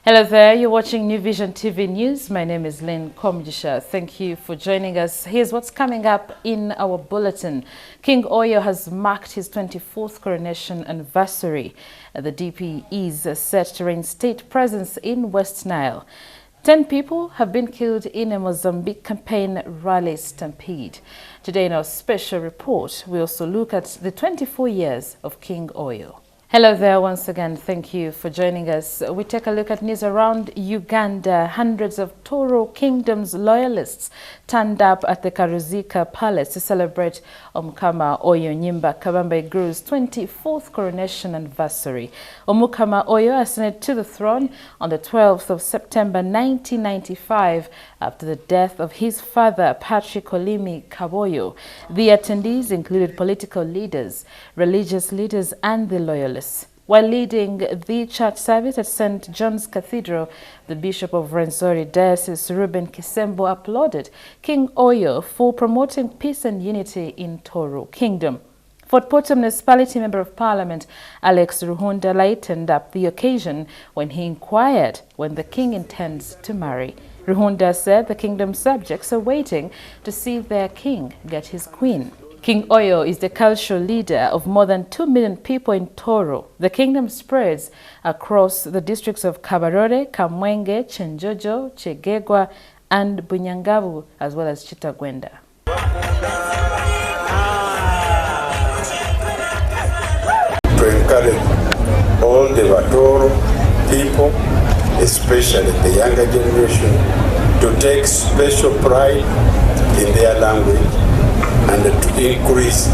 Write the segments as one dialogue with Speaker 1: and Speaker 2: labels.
Speaker 1: Hello there, you're watching New Vision TV News. My name is Lynn Komjisha. Thank you for joining us. Here's what's coming up in our bulletin. King Oyo has marked his 24th coronation anniversary. The DP is set to reinstate presence in West Nile. 10 people have been killed in a Mozambique campaign rally stampede. Today in our special report, we also look at the 24 years of King Oyo. Hello there once again. Thank you for joining us. We take a look at news around Uganda. Hundreds of Toro Kingdom's loyalists turned up at the Karuzika Palace to celebrate Omukama Oyo Nyimba Kabamba Iguru's 24th coronation anniversary. Omukama Oyo ascended to the throne on the 12th of September 1995 after the death of his father, Patrick Olimi Kaboyo. The attendees included political leaders, religious leaders and the loyalists. While leading the church service at St. John's Cathedral, the Bishop of Rwenzori Diocese, Reuben Kisembo, applauded King Oyo for promoting peace and unity in Toro Kingdom. Fort Portal Municipality Member of Parliament Alex Ruhunda lightened up the occasion when he inquired when the king intends to marry. Ruhunda said the kingdom's subjects are waiting to see their king get his queen. King Oyo is the cultural leader of more than 2 million people in Toro. The kingdom spreads across the districts of Kabarore, Kamwenge, Chenjojo, Chegegwa, and Bunyangabu, as well as Chitagwenda.
Speaker 2: To encourage all the Batoro people, especially the younger generation, to take special pride in their language and to increase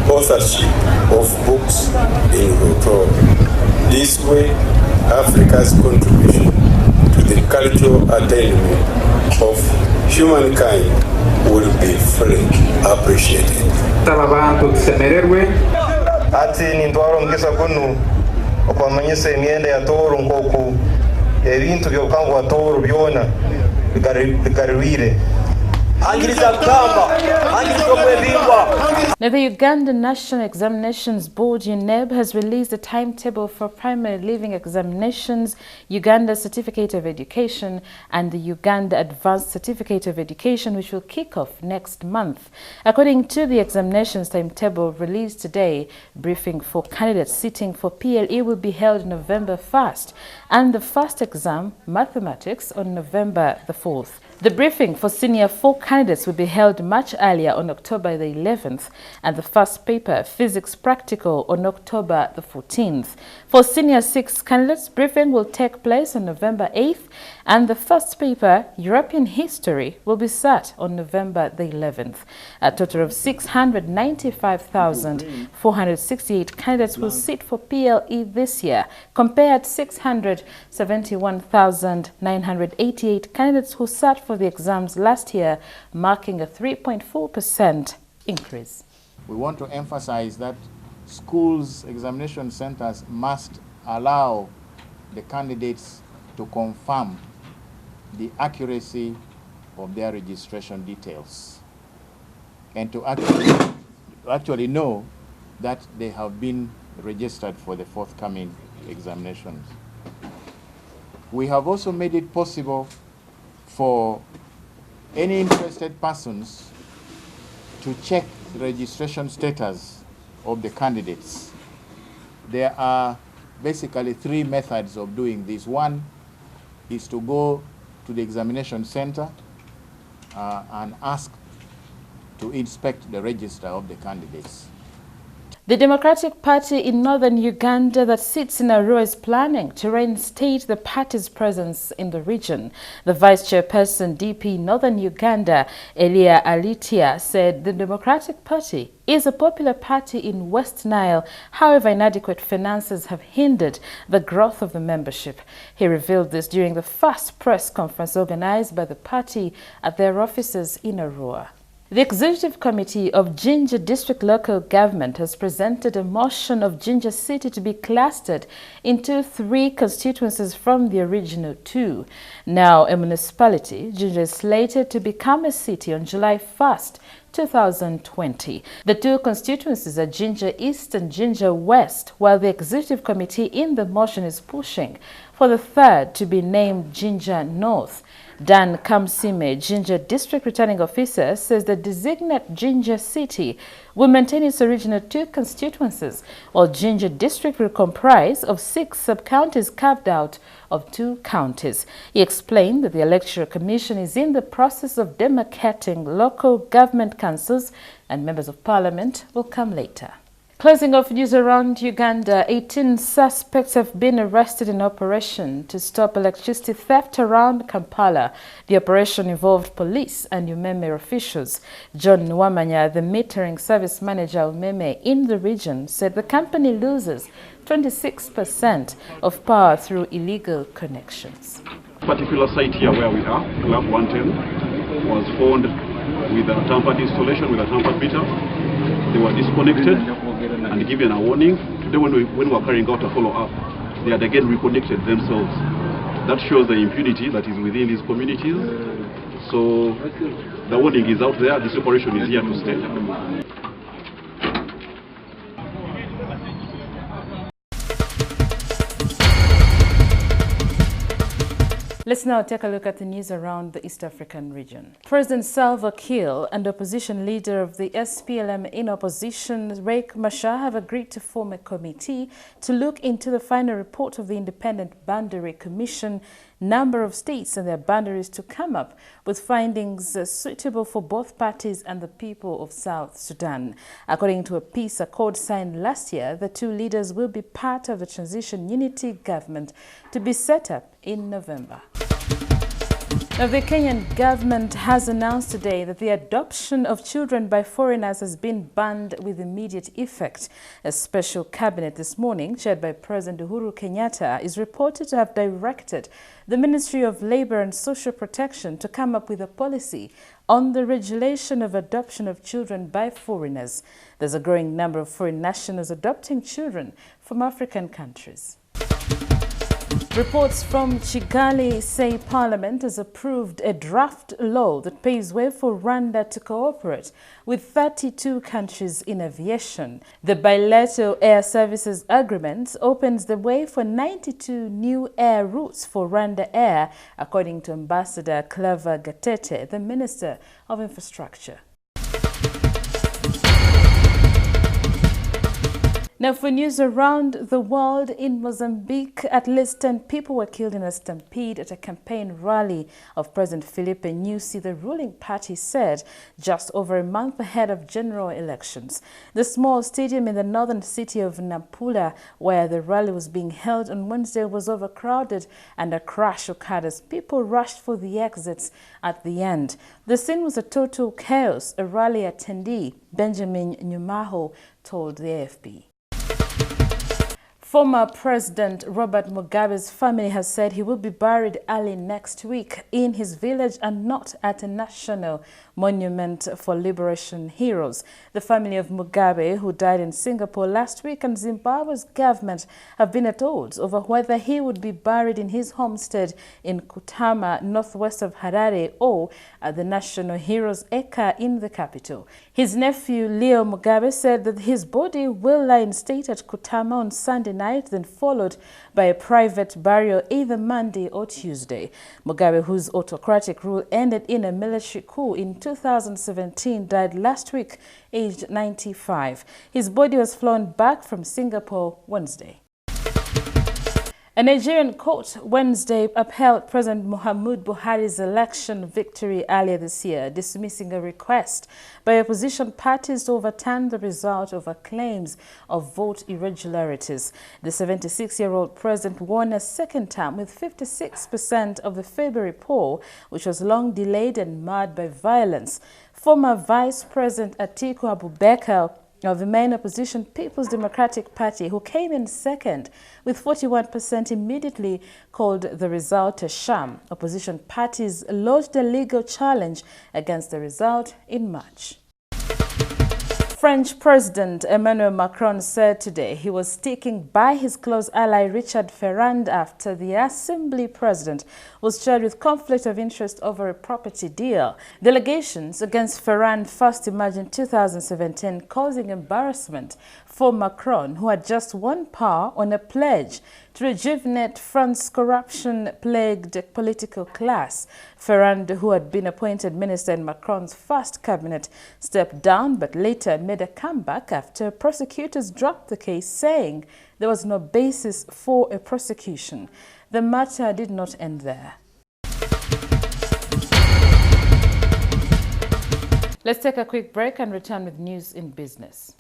Speaker 2: authorship of books in Rutoro. This way, Africa's contribution to the cultural attainment of humankind will be fully appreciated.
Speaker 3: Ati nintwaro mkisa kunu okwamanyisa emyenda ya Toro nkoku ebintu by'obukangu bwa Toro byona bigarwire.
Speaker 1: Now, the Uganda National Examinations Board, UNEB, has released a timetable for primary leaving examinations, Uganda Certificate of Education, and the Uganda Advanced Certificate of Education, which will kick off next month. According to the examinations timetable released today, briefing for candidates sitting for PLE will be held November 1st, and the first exam, mathematics, on November the 4th. The briefing for senior 4 candidates will be held much earlier on October the 11th, and the first paper, physics practical, on October the 14th. For senior 6 candidates, briefing will take place on November 8th, and the first paper, European history, will be sat on November the 11th. A total of 695,468 candidates will sit for PLE this year, compared to 671,988 candidates who sat for the exams last year, marking a 3.4% increase.
Speaker 4: We want to emphasize that schools' examination centers must allow the candidates to confirm the accuracy of their registration details and to actually know that they have been registered for the forthcoming examinations. We have also made it possible for any interested persons to check the registration status of the candidates. There are basically 3 methods of doing this. One is to go to the examination center and ask to inspect the register of the candidates.
Speaker 1: The Democratic Party in northern Uganda that sits in Arua is planning to reinstate the party's presence in the region. The vice chairperson DP Northern Uganda, Elia Alitia, said the Democratic Party is a popular party in West Nile. However, inadequate finances have hindered the growth of the membership. He revealed this during the first press conference organized by the party at their offices in Arua. The Executive Committee of JINJA District Local Government has presented a motion of JINJA City to be clustered into 3 constituencies from the original 2. Now a municipality, JINJA is slated to become a city on July 1st, 2020. The 2 constituencies are JINJA East and JINJA West, while the Executive Committee in the motion is pushing for the third to be named JINJA North. Dan Kamsime, JINJA District Returning Officer, says the designate JINJA City will maintain its original 2 constituencies, while JINJA District will comprise of 6 sub-counties carved out of 2 counties. He explained that the Electoral Commission is in the process of demarcating local government councils and members of parliament will come later. Closing off news around Uganda, 18 suspects have been arrested in operation to stop electricity theft around Kampala. The operation involved police and UNEB officials. John Nwamanya, the metering service manager of UNEB in the region, said the company loses 26% of power through illegal connections.
Speaker 5: Particular site here where we are, Club 110, was found with a tampered installation, with a tampered meter. They were disconnected and given a warning. Today when we were carrying out a follow-up, they had again reconnected themselves. That shows the impunity that is within these communities. So the warning is out there. This operation is here to stay.
Speaker 1: Let's now take a look at the news around the East African region. President Salva Kiir and opposition leader of the SPLM in opposition, Riek Machar, have agreed to form a committee to look into the final report of the Independent Boundary Commission, number of states and their boundaries, to come up with findings suitable for both parties and the people of South Sudan. According to a peace accord signed last year, the 2 leaders will be part of the transition unity government to be set up in November. Now, the Kenyan government has announced today that the adoption of children by foreigners has been banned with immediate effect. A special cabinet this morning, chaired by President Uhuru Kenyatta, is reported to have directed the Ministry of Labour and Social Protection to come up with a policy on the regulation of adoption of children by foreigners. There's a growing number of foreign nationals adopting children from African countries. Reports from Kigali say Parliament has approved a draft law that paves way for Rwanda to cooperate with 32 countries in aviation. The bilateral air services agreement opens the way for 92 new air routes for Rwanda Air, according to Ambassador Claver Gatete, the Minister of Infrastructure. Now, for news around the world, in Mozambique, at least 10 people were killed in a stampede at a campaign rally of President Filipe Nyusi, the ruling party said, just over a month ahead of general elections. The small stadium in the northern city of Nampula, where the rally was being held on Wednesday, was overcrowded and a crash occurred as people rushed for the exits at the end. The scene was a total chaos, a rally attendee, Benjamin Nyumaho, told the AFP. Former President Robert Mugabe's family has said he will be buried early next week in his village and not at a national monument for liberation heroes. The family of Mugabe, who died in Singapore last week, and Zimbabwe's government have been at odds over whether he would be buried in his homestead in Kutama, northwest of Harare, or at the National Heroes Acre in the capital. His nephew Leo Mugabe said that his body will lie in state at Kutama on Sunday night, then followed by a private burial either Monday or Tuesday. Mugabe, whose autocratic rule ended in a military coup in 2017, died last week, aged 95. His body was flown back from Singapore Wednesday. A Nigerian court Wednesday upheld President Muhammadu Buhari's election victory earlier this year, dismissing a request by opposition parties to overturn the result over claims of vote irregularities. The 76-year-old president won a second term with 56% of the February poll, which was long delayed and marred by violence. Former Vice President Atiku Abubakar of the main opposition People's Democratic Party, who came in second with 41%, immediately called the result a sham. Opposition parties lodged a legal challenge against the result in March. French President Emmanuel Macron said today he was sticking by his close ally Richard Ferrand after the Assembly President was charged with conflict of interest over a property deal. The allegations against Ferrand first emerged in 2017, causing embarrassment for Macron, who had just won power on a pledge To rejuvenate France's corruption-plagued political class, Ferrand, who had been appointed minister in Macron's first cabinet, stepped down but later made a comeback after prosecutors dropped the case, saying there was no basis for a prosecution. The matter did not end there. Let's take a quick break and return with news in business.